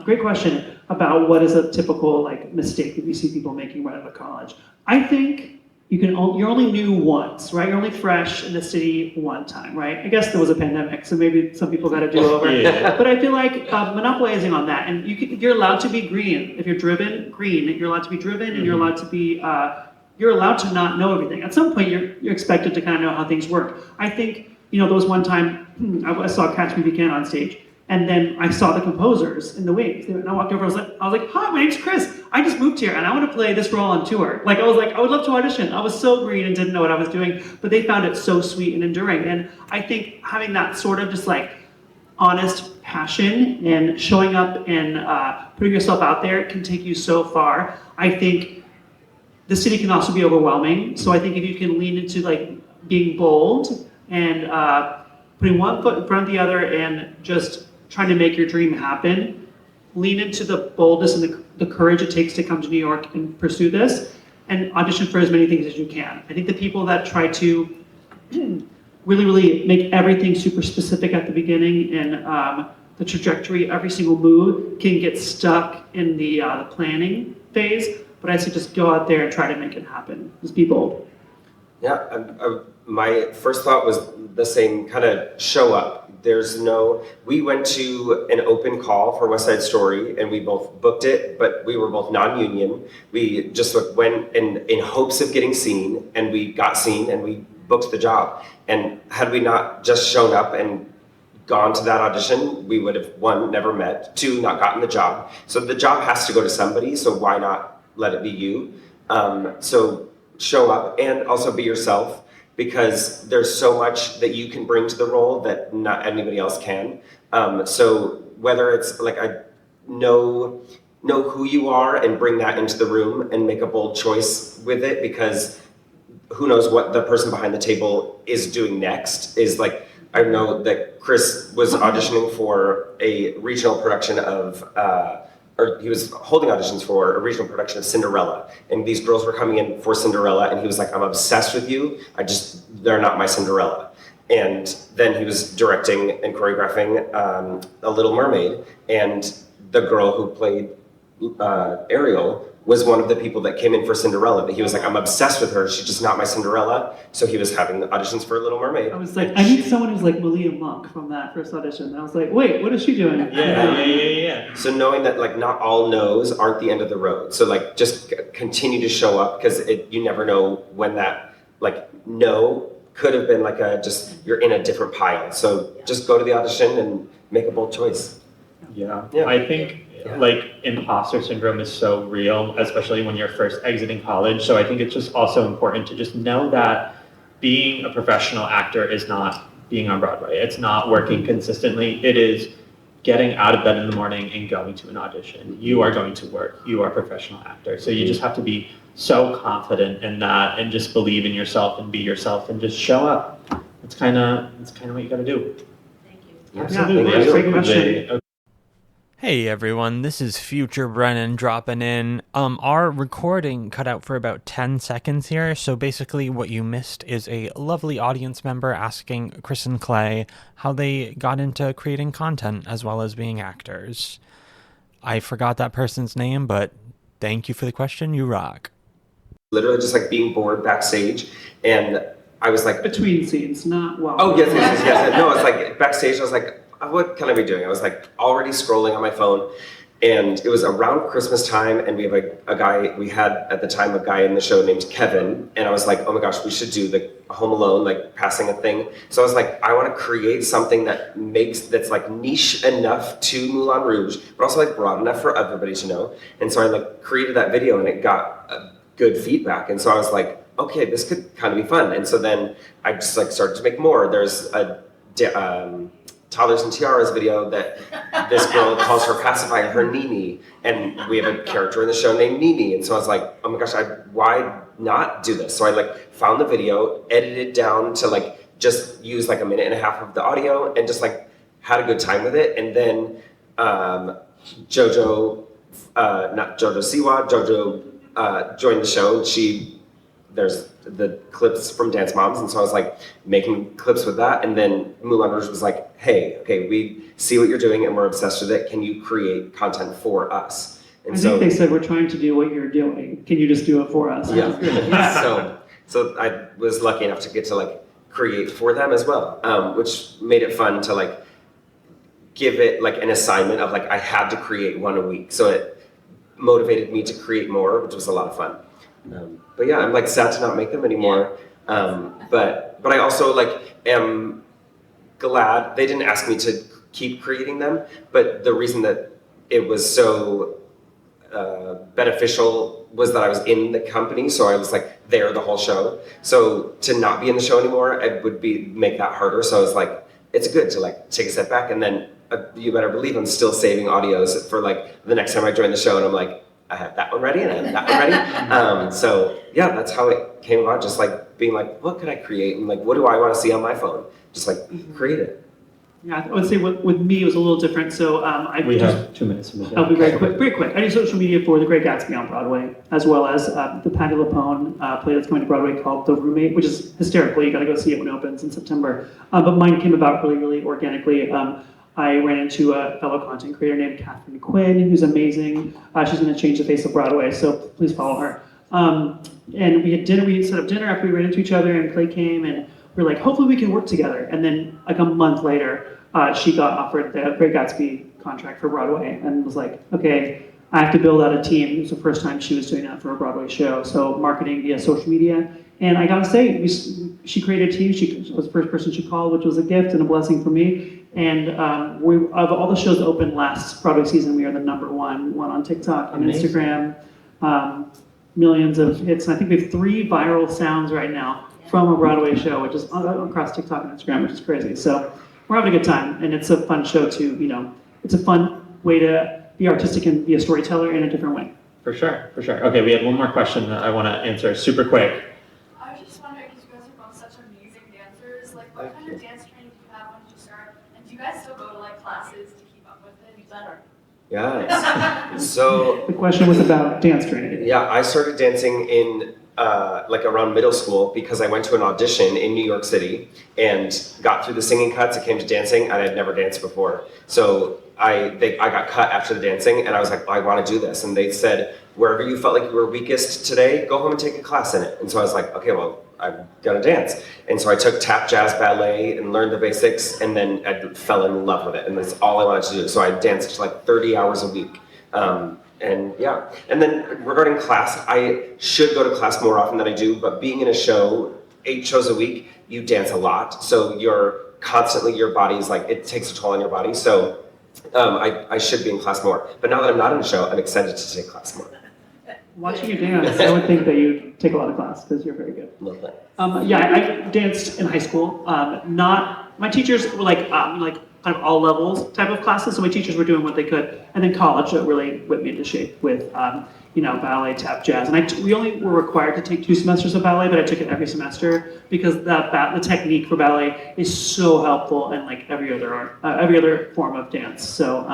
Great question about what is a typical mistake that you see people making right out of college. I think you're only new once, right? You're only fresh in the city one time, right? I guess there was a pandemic, so maybe some people got to do over. But I feel like monopolizing on that, and you're allowed to be green. If you're driven, green. You're allowed to be driven, and you're allowed to be, you're allowed to not know everything. At some point, you're expected to kind of know how things work. I think, there was one time I saw Catch Me If You Can on stage, and then I saw the composers in the wings. And I walked over, I was like, hi, my name's Chris. I just moved here and I want to play this role on tour. I would love to audition. I was so green and didn't know what I was doing, but they found it so sweet and enduring. And I think having that sort of just honest passion and showing up and putting yourself out there can take you so far. I think the city can also be overwhelming. So I think if you can lean into being bold and putting one foot in front of the other and just trying to make your dream happen, lean into the boldness and the courage it takes to come to New York and pursue this, and audition for as many things as you can. I think the people that try to really make everything super specific at the beginning and the trajectory, every single move can get stuck in the planning phase, but I say just go out there and try to make it happen. Just be bold. Yeah, my first thought was the same, kind of show up. We went to an open call for West Side Story and we both booked it, but we were both non-union. We just went in hopes of getting seen, and we got seen and we booked the job. And had we not just shown up and gone to that audition, we would have, one, never met, two, not gotten the job. So the job has to go to somebody, so why not let it be you? So show up and also be yourself, because there's so much that you can bring to the role that not anybody else can. So whether it's I know who you are and bring that into the room and make a bold choice with it, because who knows what the person behind the table is doing next. I know that Chris was auditioning for a regional production of or he was holding auditions for a regional production of Cinderella, and these girls were coming in for Cinderella, and he was like, I'm obsessed with you, they're not my Cinderella. And then he was directing and choreographing A Little Mermaid, and the girl who played Ariel was one of the people that came in for Cinderella, but he was like, I'm obsessed with her. She's just not my Cinderella. So he was having auditions for Little Mermaid. I was like, I need someone who's like Malia Monk from that first audition. And I was like, wait, what is she doing? Yeah. So knowing that like not all no's aren't the end of the road. So like just continue to show up, because you never know when that like no could have been like you're in a different pile. So just go to the audition and make a bold choice. Yeah. Yeah. I think like imposter syndrome is so real, especially when you're first exiting college. So I think it's just also important to just know that being a professional actor is not being on Broadway. It's not working consistently. It is getting out of bed in the morning and going to an audition. You are going to work. You are a professional actor. So you just have to be so confident in that and just believe in yourself and be yourself and just show up. It's kind of what you got to do. Thank you. Absolutely. Yeah, great question. Okay. Hey everyone, this is future Brennan dropping in. Our recording cut out for about 10 seconds here, so basically what you missed is a lovely audience member asking Chris and Clay how they got into creating content as well as being actors. I forgot that person's name, but thank you for the question, you rock. Literally just like being bored backstage, and I was like, Between scenes, not while. oh yes. No, it's like backstage, I was like, what can I be doing? I was like already scrolling on my phone, and it was around Christmas time, and we have a guy, we had at the time a guy in the show named Kevin, and I was like, oh my gosh, we should do the Home Alone, like passing a thing. So I was like, I want to create something that's like niche enough to Moulin Rouge, but also like broad enough for everybody to know. And so I like created that video, and it got good feedback. And so I was like, okay, this could kind of be fun. And so then I just like started to make more. There's a Toddlers and Tiaras video that this girl calls her pacifier her Nini, and we have a character in the show named Nini. And so I was like, oh my gosh, why not do this? So I like found the video, edited down to like just use like a minute and a half of the audio, and just like had a good time with it. And then Jojo joined the show, and there's the clips from Dance Moms, and so I was like making clips with that. And then Moulin Rouge was like, hey, okay, we see what you're doing and we're obsessed with it. Can you create content for us? And I think they said, we're trying to do what you're doing. Can you just do it for us? Yeah. So I was lucky enough to get to like create for them as well, which made it fun to like give it like an assignment of like I had to create one a week. So it motivated me to create more, which was a lot of fun. But yeah, I'm like sad to not make them anymore. But I also like am glad they didn't ask me to keep creating them. But the reason that it was so beneficial was that I was in the company, so I was like there the whole show. So to not be in the show anymore, it would make that harder. So I was like, it's good to like take a step back, and then you better believe I'm still saving audios for like the next time I join the show, and I'm like, I have that one ready and I have that one ready. So yeah, that's how it came about. Just like being like, what could I create? And like, what do I want to see on my phone? Just like create it. Yeah, I would say with me, it was a little different. So we have 2 minutes. I'll be very quick. I do social media for The Great Gatsby on Broadway, as well as the Patti LuPone play that's going to Broadway called The Roommate, which is hysterical. You got to go see it when it opens in September. But mine came about really, really organically. I ran into a fellow content creator named Catherine Quinn, who's amazing. She's going to change the face of Broadway, so please follow her. And we had dinner. We set up dinner after we ran into each other, and Clay came, and we were like, hopefully we can work together. And then like a month later, she got offered the Great Gatsby contract for Broadway, and was like, okay, I have to build out a team. It was the first time she was doing that for a Broadway show, so marketing via social media. And I gotta say, she created a team. She was the first person she called, which was a gift and a blessing for me. And of all the shows that opened last Broadway season, we are the #1 one on TikTok and Instagram. Millions of hits. And I think we have 3 viral sounds right now from a Broadway show, which is across TikTok and Instagram, which is crazy. So we're having a good time, and it's a fun show to, it's a fun way to be artistic and be a storyteller in a different way. For sure. Okay, we have one more question that I want to answer super quick. I was just wondering, because you guys are both such amazing dancers, like what kind of dance training do you have when you start? And do you guys still go to like classes to keep up with it? Better. Yeah. So The question was about dance training. yeah, I started dancing in like around middle school because I went to an audition in New York City and got through the singing cuts. It came to dancing, and I'd never danced before. So I got cut after the dancing, and I was like, I want to do this. And they said, wherever you felt like you were weakest today, go home and take a class in it. And so I was like, okay, well, I've got to dance. And so I took tap, jazz, ballet and learned the basics, and then I fell in love with it. And that's all I wanted to do. So I danced like 30 hours a week. And yeah. And then regarding class, I should go to class more often than I do, but being in a show, 8 shows a week, you dance a lot. So you're constantly, your body's like, it takes a toll on your body. So I should be in class more. But now that I'm not in a show, I'm excited to take class more. Watching you dance, I would think that you take a lot of class because you're very good. Love that. I danced in high school. My teachers were like kind of all levels type of classes, so my teachers were doing what they could. And then college really whipped me into shape with ballet, tap, jazz. And we only were required to take 2 semesters of ballet, but I took it every semester because the technique for ballet is so helpful in like every other form of dance. So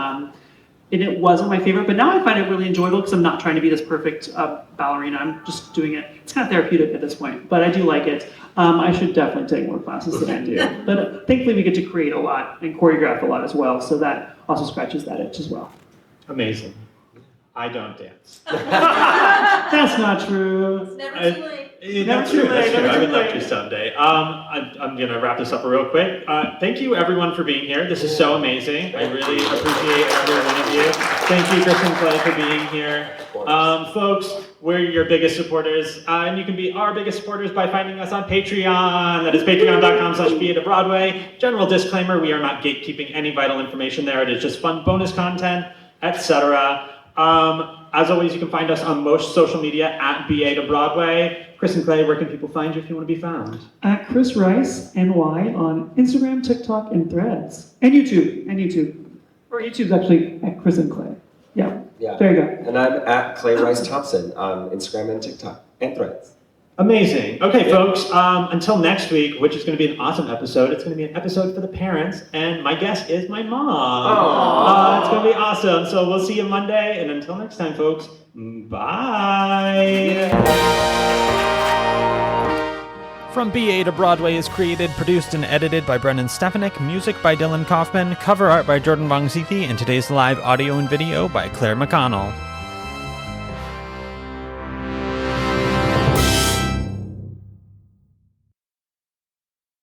and it wasn't my favorite, but now I find it really enjoyable because I'm not trying to be this perfect ballerina. I'm just doing it. It's kind of therapeutic at this point, but I do like it. I should definitely take more classes than I do. But thankfully we get to create a lot and choreograph a lot as well, so that also scratches that itch as well. Amazing. I don't dance. That's not true. It's never too late. That's true. I would love to someday. I'm going to wrap this up real quick. Thank you, everyone, for being here. This is so amazing. I really appreciate every one of you. Thank you, Chris and Clay, for being here. Folks, we're your biggest supporters, and you can be our biggest supporters by finding us on Patreon. That is patreon.com/BA2Broadway. General disclaimer, we are not gatekeeping any vital information there. It is just fun bonus content, etc. As always, you can find us on most social media at BA2Broadway. Chris and Clay, where can people find you if you want to be found? At Chris Rice NY on Instagram, TikTok, and Threads, and YouTube. Or YouTube's actually at Chris and Clay. Yeah. There you go. And I'm at Clay Rice-Thomson on Instagram and TikTok and Threads. Amazing. Okay, folks, until next week, which is going to be an awesome episode. It's going to be an episode for the parents, and my guest is my mom. It's going to be awesome. So we'll see you Monday, and until next time, folks, bye. From BA to Broadway is created, produced, and edited by Brennan Stefanik, music by Dylan Kaufman, cover art by Jordan Vongsithi, and today's live audio and video by Claire McConnell.